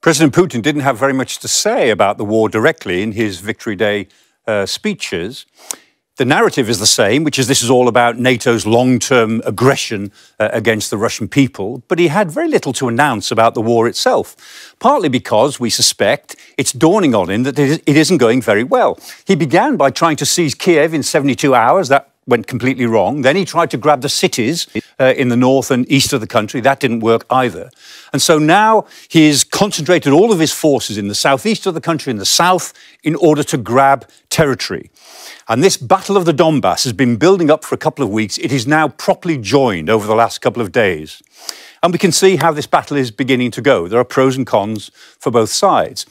President Putin didn't have very much to say about the war directly in his Victory Day speeches. The narrative is the same, which is this is all about NATO's long-term aggression against the Russian people, but he had very little to announce about the war itself, partly because we suspect it's dawning on him that it isn't going very well. He began by trying to seize Kiev in 72 hours. That went completely wrong. Then he tried to grab the cities in the north and east of the country. That didn't work either. And so now he's concentrated all of his forces in the southeast of the country, in the south, in order to grab territory. And this Battle of the Donbass has been building up for a couple of weeks. It is now properly joined over the last couple of days. And we can see how this battle is beginning to go. There are pros and cons for both sides.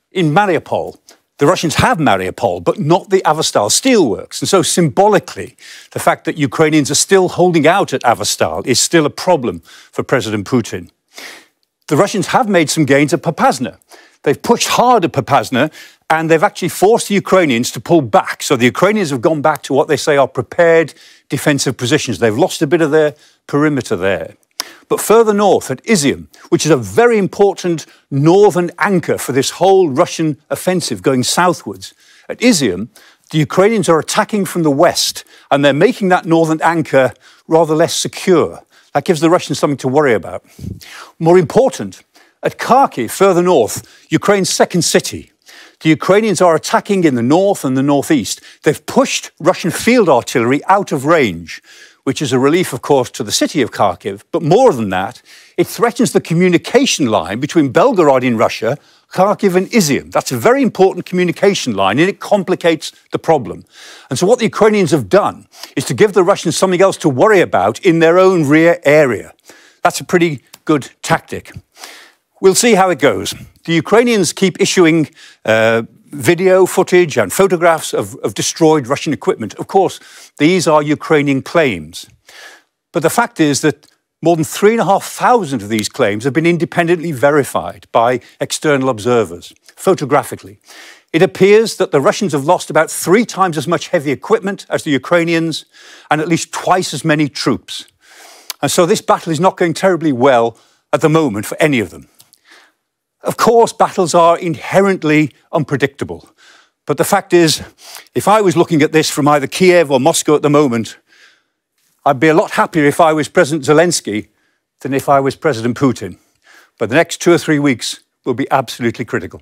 In Mariupol, the Russians have Mariupol, but not the Azovstal steelworks. And so symbolically, the fact that Ukrainians are still holding out at Azovstal is still a problem for President Putin. The Russians have made some gains at Popasna. They've pushed hard at Popasna, and they've actually forced the Ukrainians to pull back. So the Ukrainians have gone back to what they say are prepared defensive positions. They've lost a bit of their perimeter there. But further north at Izium, which is a very important northern anchor for this whole Russian offensive going southwards, at Izium, the Ukrainians are attacking from the west, and they're making that northern anchor rather less secure. That gives the Russians something to worry about. More important, at Kharkiv, further north, Ukraine's second city, the Ukrainians are attacking in the north and the northeast. They've pushed Russian field artillery out of range, which is a relief, of course, to the city of Kharkiv. But more than that, it threatens the communication line between Belgorod in Russia, Kharkiv and Izium. That's a very important communication line, and it complicates the problem. And so what the Ukrainians have done is to give the Russians something else to worry about in their own rear area. That's a pretty good tactic. We'll see how it goes. The Ukrainians keep issuing video footage and photographs of destroyed Russian equipment. Of course, these are Ukrainian claims. But the fact is that more than 3,500 of these claims have been independently verified by external observers, photographically. It appears that the Russians have lost about 3 times as much heavy equipment as the Ukrainians and at least twice as many troops. And so this battle is not going terribly well at the moment for any of them. Of course, battles are inherently unpredictable. But the fact is, if I was looking at this from either Kiev or Moscow at the moment, I'd be a lot happier if I was President Zelensky than if I was President Putin. But the next 2 or 3 weeks will be absolutely critical.